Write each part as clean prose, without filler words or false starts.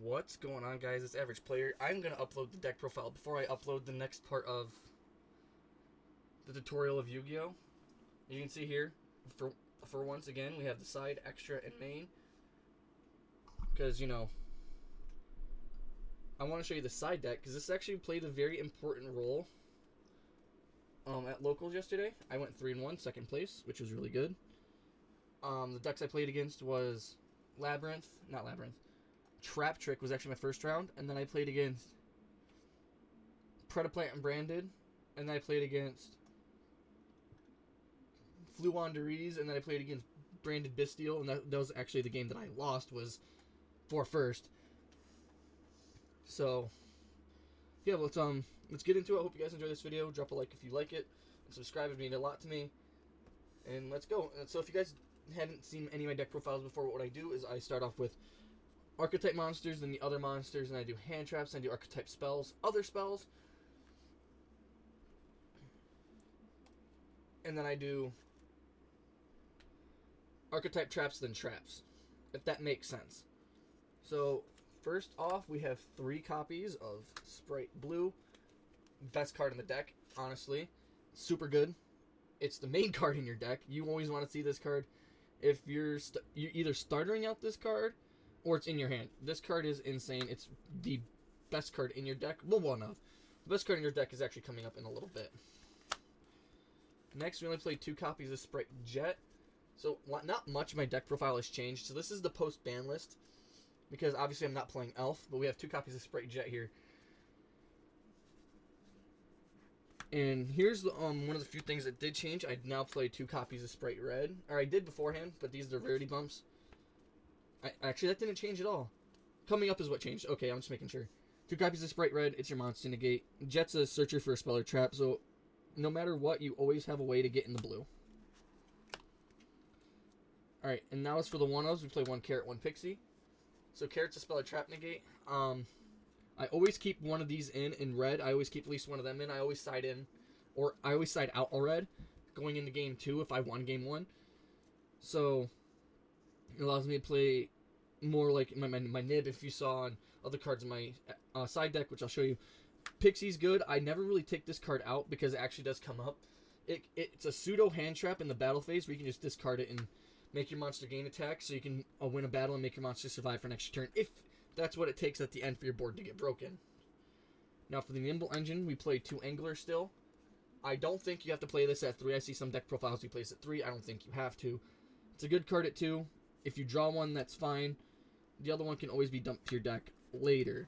What's going on, guys? It's Average Player. I'm going to upload the deck profile before I upload the next part of the tutorial of Yu-Gi-Oh! You can see here, for once again, we have the side, extra, and main. Because, you know, I want to show you the side deck, because this actually played a very important role at Locals yesterday. I went 3-1, second place, which was really good. The decks I played against was Trap Trick was actually my first round, and then I played against Predaplant and Branded, and then I played against Fluwanderees, and then I played against Branded Bestial, and that was actually the game that I lost, was for first. So, yeah, let's get into it. I hope you guys enjoy this video. Drop a like if you like it, and subscribe. It would mean a lot to me. And let's go. So if you guys hadn't seen any of my deck profiles before, what I do is I start off with archetype monsters, then the other monsters, and I do hand traps, and I do archetype spells, other spells, and then I do archetype traps, then traps, if that makes sense. So first off, we have 3 copies of Spright Blue, best card in the deck, honestly, super good. It's the main card in your deck. You always want to see this card. If you're either starting out this card, or it's in your hand. This card is insane. It's the best card in your deck. Well, one of. The best card in your deck is actually coming up in a little bit. Next, we only played 2 copies of Spright Jet. So, not much of my deck profile has changed. So, this is the post-ban list. Because, obviously, I'm not playing Elf. But we have 2 copies of Spright Jet here. And here's the one of the few things that did change. I now play 2 copies of Spright Red. Or I did beforehand, but these are the rarity bumps. Actually, that didn't change at all. Coming up is what changed. Okay, I'm just making sure. 2 copies of Spright Red. It's your monster negate. Jet's a searcher for a spell or trap, so no matter what, you always have a way to get in the blue. Alright, and now as for the 1-ofs, we play 1 Carrot, 1 Pixie. So Carrot's a spell or trap negate. I always keep one of these in red. I always keep at least one of them in. I always side in, or I always side out a red going into game 2 if I won game 1. So it allows me to play more like my nib, if you saw on other cards in my side deck, which I'll show you. Pixie's good. I never really take this card out because it actually does come up. It's a pseudo hand trap in the battle phase where you can just discard it and make your monster gain attack, so you can win a battle and make your monster survive for an extra turn, if that's what it takes at the end for your board to get broken. Now for the Nimble Engine, we play 2 Angler still. I don't think you have to play this at 3. I see some deck profiles you play this at 3. I don't think you have to. It's a good card at 2. If you draw one, that's fine. The other one can always be dumped to your deck later.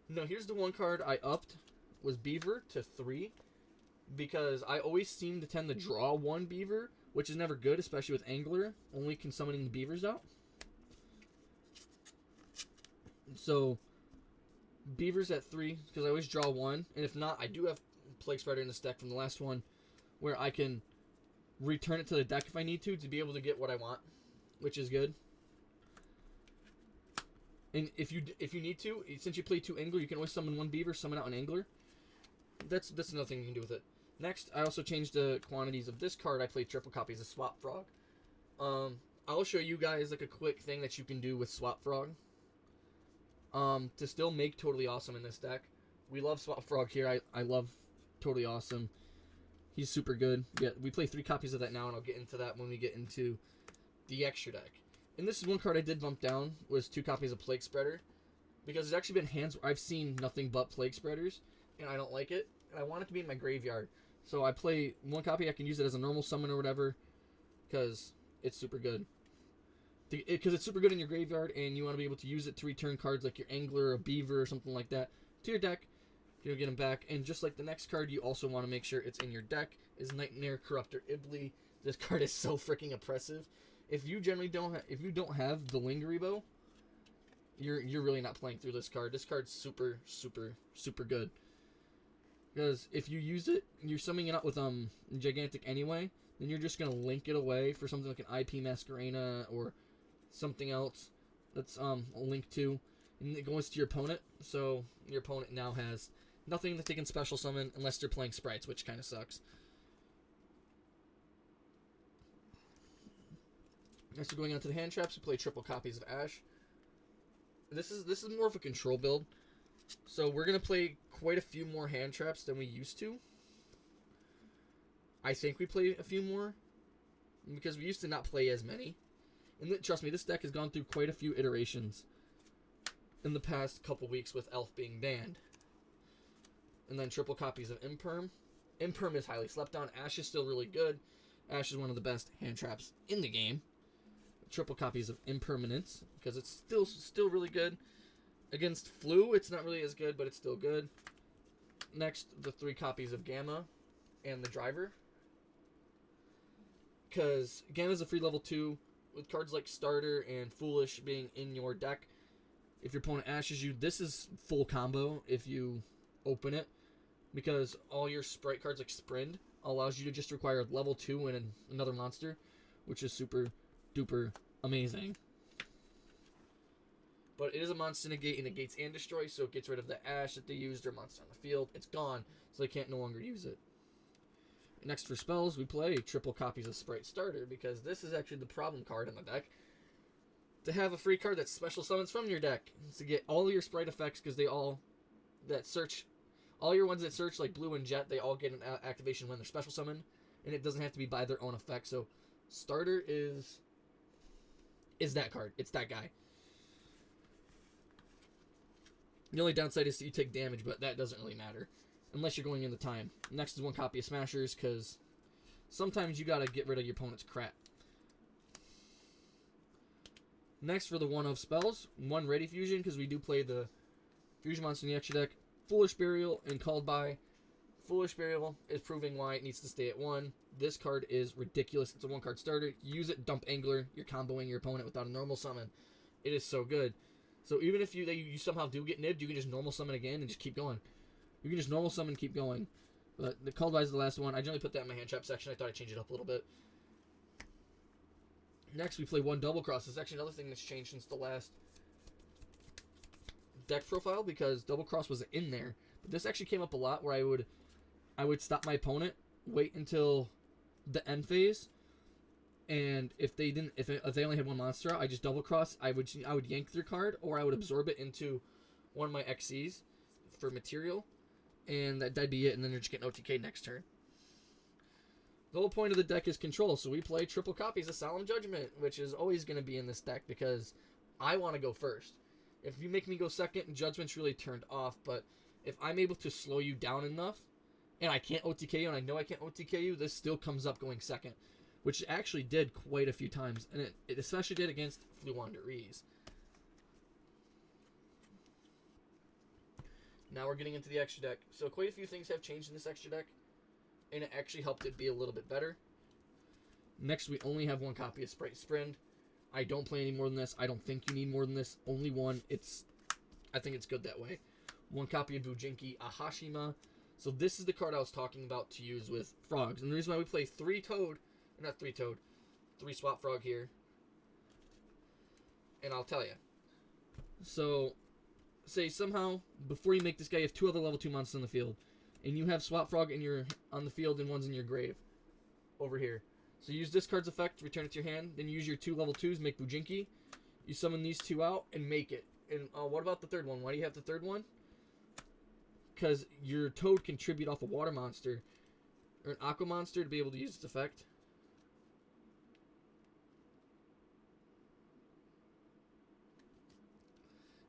Now, here's the one card I upped, was Beaver to 3. Because I always seem to tend to draw 1 Beaver, which is never good, especially with Angler. Only can summoning the Beavers out. So, Beaver's at 3, because I always draw 1. And if not, I do have Plague Spreader in this deck from the last one, where I can return it to the deck if I need to be able to get what I want, which is good. And if you need to, since you play 2 Angler, you can always summon 1 Beaver, summon out an Angler. That's another thing you can do with it. Next, I also changed the quantities of this card. I played triple copies of Swap Frog. I'll show you guys like a quick thing that you can do with Swap Frog. To still make Totally Awesome in this deck. We love Swap Frog here. I love Totally Awesome. He's super good. Yeah, we play 3 copies of that now, and I'll get into that when we get into the extra deck. And this is one card I did bump down, was 2 copies of Plague Spreader. Because there's actually been hands where I've seen nothing but Plague Spreaders, and I don't like it. And I want it to be in my graveyard. So I play 1 copy, I can use it as a normal summon or whatever, because it's super good. Because it's super good in your graveyard, and you want to be able to use it to return cards like your Angler or Beaver or something like that to your deck. You'll get them back. And just like the next card, you also want to make sure it's in your deck, is Nightmare Corruptor Ibly. This card is so freaking oppressive. If you generally don't have the Lingeribo, you're really not playing through this card. This card's super, super, super good. Because if you use it, you're summing it up with Gigantic anyway, then you're just going to link it away for something like an IP Masquerena or something else that's a link to, and it goes to your opponent, so your opponent now has nothing that they can special summon unless they're playing Sprites, which kind of sucks. Next, we're going on to the hand traps. We play triple copies of Ash. this is more of a control build. So we're gonna play quite a few more hand traps than we used to. I think we play a few more because we used to not play as many. And trust me, this deck has gone through quite a few iterations in the past couple weeks with Elf being banned. And then triple copies of Imperm. Imperm is highly slept on. Ash is still really good. Ash is one of the best hand traps in the game. Triple copies of Impermanence because it's still really good. Against Flu, it's not really as good, but it's still good. Next, the 3 copies of Gamma and the Driver. Because Gamma's a free level 2 with cards like Starter and Foolish being in your deck. If your opponent ashes you, this is full combo if you open it. Because all your Spright cards like Sprind allows you to just require level 2 and another monster, which is super duper amazing. But it is a monster negate. It negates and destroys, so it gets rid of the ash that they used or monster on the field. It's gone, so they can't no longer use it. Next for spells, we play triple copies of Spright Starter, because this is actually the problem card in the deck. To have a free card that special summons from your deck. It's to get all your Spright effects, because they all your ones that search, like Blue and Jet, they all get an activation when they're special summoned, and it doesn't have to be by their own effect. So Starter is that card. It's that guy. The only downside is that you take damage, but that doesn't really matter. Unless you're going into time. Next is 1 copy of Smashers, because sometimes you gotta get rid of your opponent's crap. Next for the 1 of spells, 1 Ready Fusion, because we do play the Fusion monster in the extra deck. Foolish Burial and Called By. Foolish Burial is proving why it needs to stay at 1. This card is ridiculous. It's a 1-card starter. Use it, dump Angler. You're comboing your opponent without a normal summon. It is so good. So even if you somehow do get nibbed, you can just normal summon again and just keep going. You can just normal summon and keep going. But the Called By is the last one. I generally put that in my hand trap section. I thought I'd change it up a little bit. Next, we play 1 Double Cross. This is actually another thing that's changed since the last deck profile, because Double Cross wasn't in there. But this actually came up a lot, where I would stop my opponent, wait until the end phase, and if they only had 1 monster, I just Double Cross. I would yank their card, or I would absorb it into one of my XCs for material, and that'd be it. And then they're just getting OTK next turn. The whole point of the deck is control, so we play triple copies of Solemn Judgment, which is always going to be in this deck because I want to go first. If you make me go second, Judgment's really turned off, but if I'm able to slow you down enough, and I can't OTK you, and I know I can't OTK you, this still comes up going second, which it actually did quite a few times, and it especially did against Fluwandereeze. Now we're getting into the extra deck. So quite a few things have changed in this extra deck, and it actually helped it be a little bit better. Next, we only have 1 copy of Spright Sprind. I don't play any more than this. I don't think you need more than this. Only 1. I think it's good that way. 1 copy of Bujinki Ahashima. So this is the card I was talking about to use with frogs. And the reason why we play 3 Swap Frog here. And I'll tell you. So, say somehow, before you make this guy, you have 2 other level 2 monsters on the field. And you have Swap Frog on the field and 1's in your grave. Over here. So use this card's effect, return it to your hand. Then you use your 2 level 2s, make Bujinki. You summon these 2 out and make it. And what about the 3rd one? Why do you have the 3rd one? Because your Toad can tribute off a water monster or an aqua monster to be able to use its effect.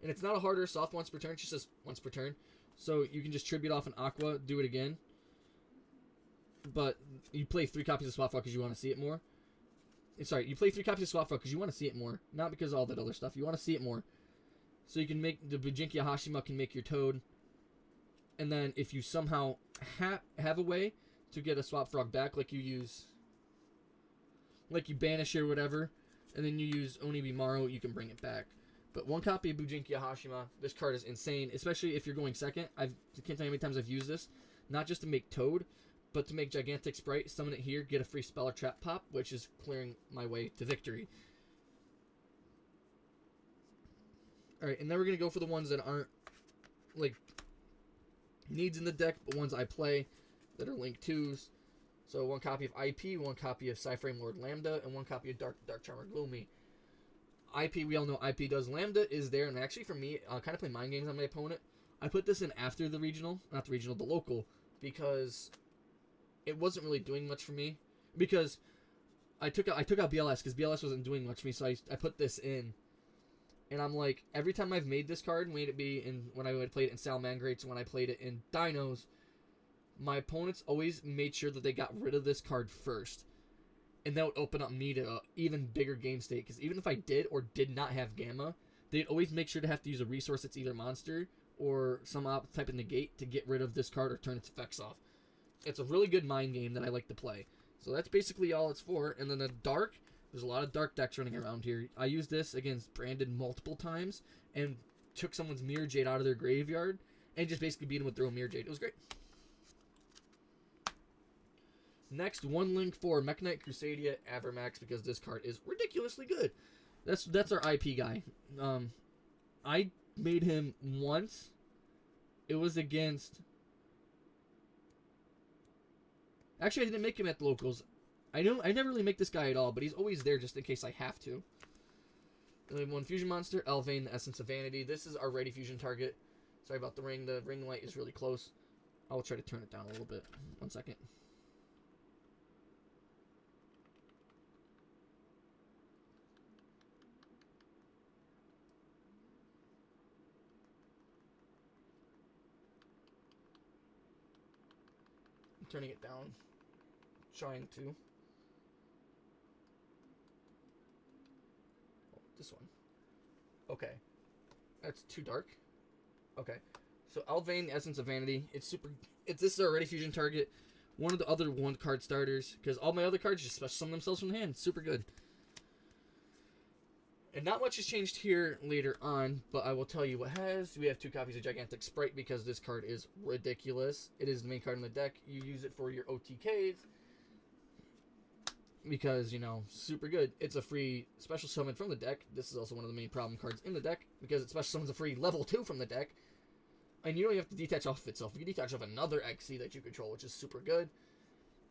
And it's not a hard or soft once per turn, it's just once per turn. So you can just tribute off an aqua, do it again. But you play 3 copies of Swap Frog because you want to see it more. Sorry, you play 3 copies of Swap Frog because you want to see it more. Not because of all that other stuff. You want to see it more. So you can make the Bujinki Ahashima can make your Toad. And then if you somehow have a way to get a Swap Frog back, like you banish it or whatever, and then you use Onibimaru, you can bring it back. But 1 copy of Bujinki Ahashima, this card is insane, especially if you're going second. I can't tell you how many times I've used this, not just to make Toad, but to make Gigantic Spright, summon it here, get a free spell or trap pop, which is clearing my way to victory. Alright, and then we're going to go for the ones that aren't, like, needs in the deck, but ones I play that are Link 2s. So 1 copy of IP, 1 copy of Psyframe Lord Lambda, and 1 copy of Dark Charmer Gloomy. IP, we all know IP does. Lambda is there, and actually for me, I kind of play mind games on my opponent. I put this in after the regional, not the regional, the local, because it wasn't really doing much for me. Because I took out BLS, because BLS wasn't doing much for me, so I put this in. And I'm like, every time I've made this card, made it be in when I played it in Salamangreats, when I played it in Dinos, my opponents always made sure that they got rid of this card first. And that would open up me to an even bigger game state. Because even if I did or did not have Gamma, they'd always make sure to have to use a resource that's either monster or some type of negate to get rid of this card or turn its effects off. It's a really good mind game that I like to play. So that's basically all it's for. And then the Dark, there's a lot of Dark decks running around here. I used this against Brandon multiple times and took someone's Mirror Jade out of their graveyard and just basically beat him with their own Mirror Jade. It was great. Next, one link for Mekk-Knight Crusadia Avermax, because this card is ridiculously good. That's our IP guy. I made him once. It was against... Actually, I didn't make him at the locals. I never really make this guy at all, but he's always there just in case I have to. And we have one fusion monster, Elvain, the Essence of Vanity. This is our ready fusion target. Sorry about the ring. The ring light is really close. I'll try to turn it down a little bit. 1 second. Turning it down, trying to. Oh, this one. Okay, that's too dark. Okay, so Elvain, Essence of Vanity. It's super. This is our ready fusion target. One of the other one card starters, because all my other cards just special summon themselves from the hand. Super good. And not much has changed here later on, but I will tell you what has. We have 2 copies of Gigantic Spright because this card is ridiculous. It is the main card in the deck. You use it for your OTKs because, you know, super good. It's a free special summon from the deck. This is also one of the main problem cards in the deck because it special summons a free level 2 from the deck. And you don't have to detach off of itself. You can detach off another XC that you control, which is super good.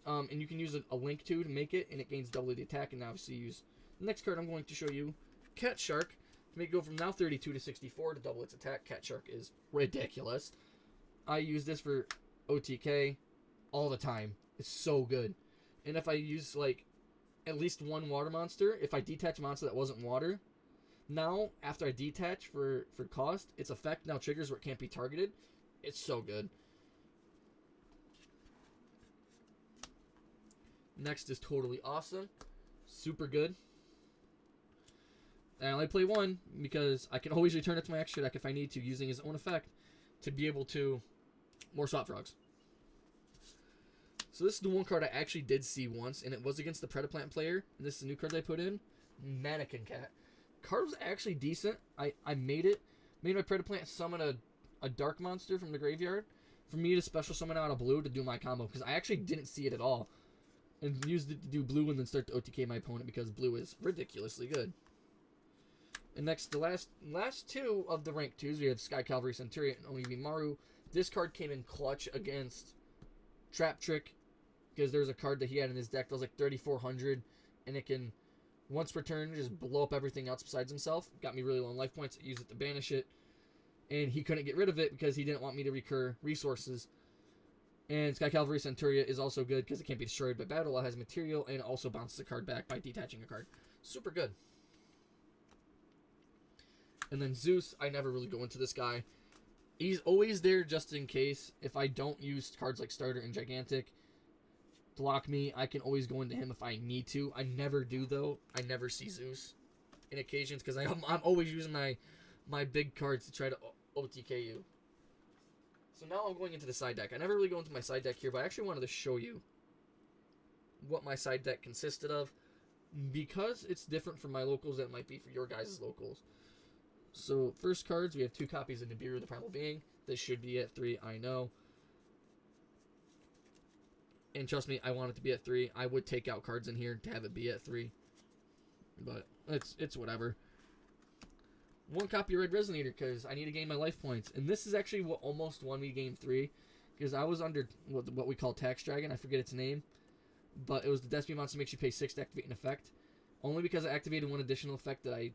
And you can use a link to make it, and it gains double the attack. And obviously use the next card I'm going to show you. Cat Shark, to make it go from now 32 to 64 to double its attack. Cat Shark is ridiculous. I use this for OTK all the time. It's so good. And if I use, like, at least one water monster, if I detach a monster that wasn't water, now, after I detach for cost, its effect now triggers where it can't be targeted. It's so good. Next is Totally Awesome. Super good. I only play one because I can always return it to my extra deck if I need to, using his own effect to be able to more swap frogs. So this is the one card I actually did see once, and it was against the Predaplant player. And this is the new card I put in. Mannequin Cat. Card was actually decent. I made it. Made my Predaplant summon a dark monster from the graveyard for me to special summon out a blue to do my combo, because I actually didn't see it at all. And used it to do blue and then start to OTK my opponent because blue is ridiculously good. And next, the last 2 of the rank 2s, we have Sky Cavalry Centurion and Oimimaru. This card came in clutch against Trap Trick, because there's a card that he had in his deck that was like 3,400, and it can, once per turn, just blow up everything else besides himself. Got me really low on life points. I used it to banish it, and he couldn't get rid of it because he didn't want me to recur resources. And Sky Cavalry Centurion is also good because it can't be destroyed by battle. It has material, and it also bounces a card back by detaching a card. Super good. And then Zeus, I never really go into this guy. He's always there just in case. If I don't use cards like Starter and Gigantic to lock me, I can always go into him if I need to. I never do, though. I never see Zeus in occasions because I'm always using my big cards to try to OTK you. So now I'm going into the side deck. I never really go into my side deck here, but I actually wanted to show you what my side deck consisted of, because it's different from my locals than it might be for your guys' locals. So, first cards, we have 2 copies of Nibiru, the Primal Being. This should be at 3, I know. And trust me, I want it to be at 3. I would take out cards in here to have it be at 3. But, it's whatever. 1 copy of Red Resonator, because I need to gain my life points. And this is actually what almost won me game 3. Because I was under what we call Tax Dragon. I forget its name. But it was the Despy monster makes you pay 6 to activate an effect. Only because I activated one additional effect that I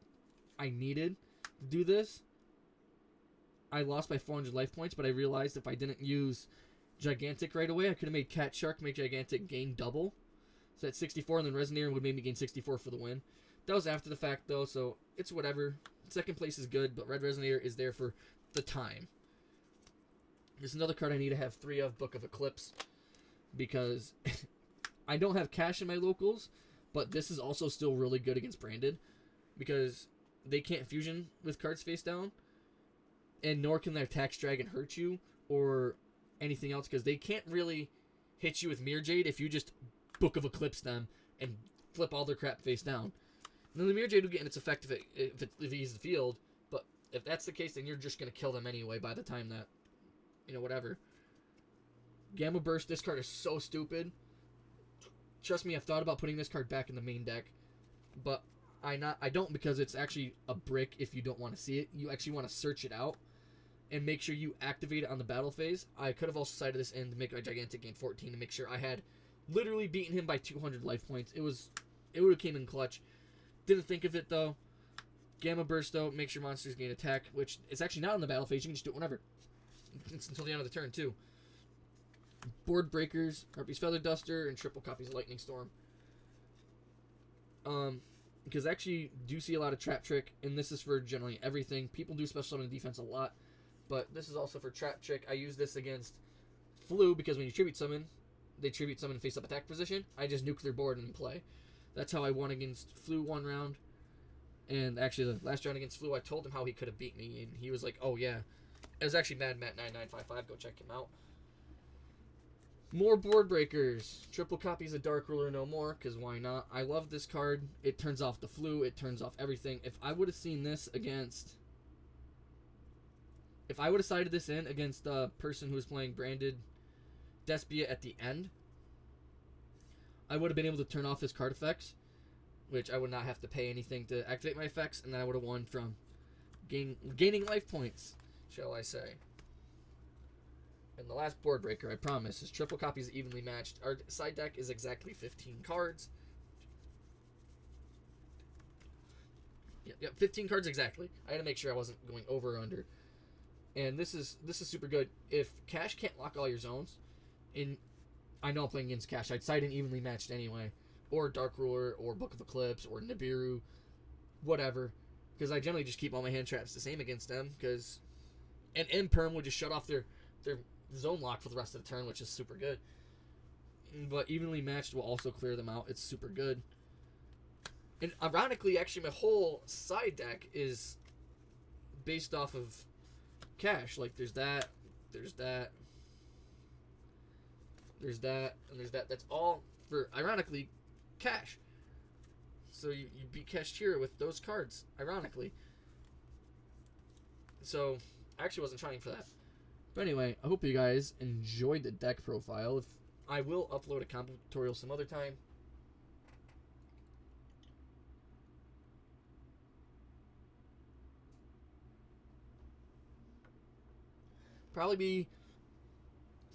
I needed to do this. I lost by 400 life points, but I realized if I didn't use Gigantic right away, I could have made Cat Shark make Gigantic gain double. So at 64, and then Resonator would make me gain 64 for the win. That was after the fact, though, so it's whatever. Second place is good, but Red Resonator is there for the time. There's another card I need to have 3 of, Book of Eclipse, because I don't have cash in my locals, but this is also still really good against Branded, because they can't fusion with cards face down, and nor can their Tax Dragon hurt you, or anything else, because they can't really hit you with Mirror Jade if you just Book of Eclipse them and flip all their crap face down. And then the Mirror Jade will get in its effect if it leaves the field, but if that's the case, then you're just going to kill them anyway by the time that, whatever. Gamma Burst, this card is so stupid. Trust me, I've thought about putting this card back in the main deck, but I don't, because it's actually a brick if you don't want to see it. You actually want to search it out and make sure you activate it on the battle phase. I could have also sided this in to make my Gigantic gain 14 to make sure I had literally beaten him by 200 life points. It would have came in clutch. Didn't think of it, though. Gamma Burst, though, makes your monsters gain attack, which is actually not on the battle phase. You can just do it whenever. It's until the end of the turn, too. Board Breakers, Harpy's Feather Duster, and triple copies of Lightning Storm. Because I actually do see a lot of Trap Trick, and this is for generally everything. People do special summon defense a lot, but this is also for Trap Trick. I use this against Flu, because when you Tribute Summon, they Tribute Summon face-up attack position. I just nuke their board and play. That's how I won against Flu one round. And actually, the last round against Flu, I told him how he could have beat me, and he was like, oh, yeah. It was actually Mad Matt 9955. Go check him out. More Board Breakers. Triple copies of Dark Ruler no more, because why not? I love this card. It turns off the Flu. It turns off everything. If I would have seen this against... If I would have sided this in against the person who was playing Branded Despia at the end, I would have been able to turn off his card effects, which I would not have to pay anything to activate my effects, and then I would have won from gaining life points, shall I say. And the last Board Breaker, I promise, is triple copies evenly matched. Our side deck is exactly 15 cards. Yep, 15 cards exactly. I had to make sure I wasn't going over or under. And this is super good. If Cash can't lock all your zones, I know I'm playing against Cash, I'd side in evenly matched anyway. Or Dark Ruler, or Book of Eclipse, or Nibiru, whatever. Because I generally just keep all my hand traps the same against them. Because an Imperm would just shut off their zone lock for the rest of the turn, which is super good. But evenly matched will also clear them out. It's super good. And ironically, actually, my whole side deck is based off of Cash. Like, there's that, there's that, there's that, and there's that. That's all for, ironically, Cash. So you beat Cashier with those cards, ironically. So, I actually wasn't trying for that. But anyway, I hope you guys enjoyed the deck profile. If I will upload a combo tutorial some other time. Probably be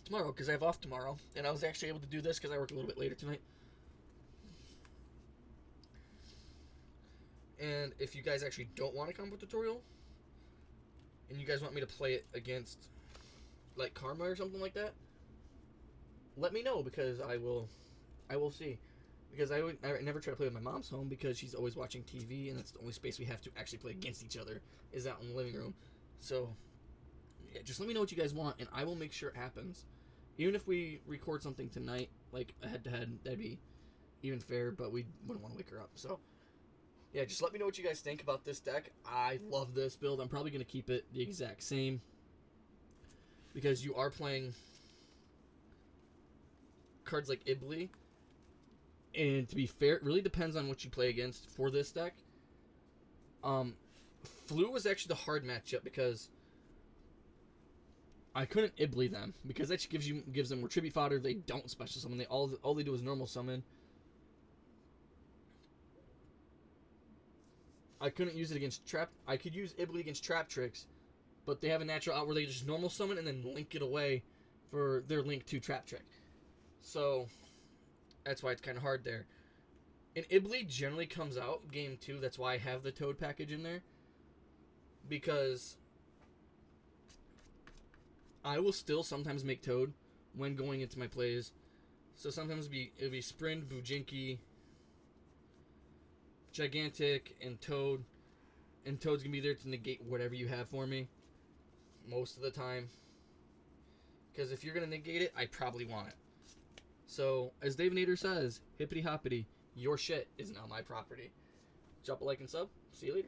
tomorrow, because I have off tomorrow. And I was actually able to do this because I work a little bit later tonight. And if you guys actually don't want a combo tutorial, and you guys want me to play it against, like, Karma or something like that, let me know, because I will see. Because I never try to play with my mom's home, because she's always watching TV, and that's the only space we have to actually play against each other, is out in the living room. So, yeah, just let me know what you guys want, and I will make sure it happens. Even if we record something tonight, like a head-to-head, that'd be even fair, but we wouldn't want to wake her up, so... Yeah, just let me know what you guys think about this deck. I love this build. I'm probably going to keep it the exact same, because you are playing cards like Ibli, and to be fair, it really depends on what you play against for this deck. Flu was actually the hard matchup, because I couldn't Ibli them, because that gives them more tribute fodder. They don't special summon. All they do is normal summon. I couldn't use it against Trap. I could use Ibli against Trap Tricks, but they have a natural out where they just normal summon and then link it away for their link to Trap Trick. So that's why it's kind of hard there. And Ibly generally comes out game 2. That's why I have the Toad package in there. Because I will still sometimes make Toad when going into my plays. So sometimes it'll be Sprint, Bujinki, Gigantic, and Toad. And Toad's going to be there to negate whatever you have for me. Most of the time. Because if you're going to negate it, I probably want it. So, as Dave Nader says, hippity hoppity, your shit is now my property. Drop a like and sub. See you later.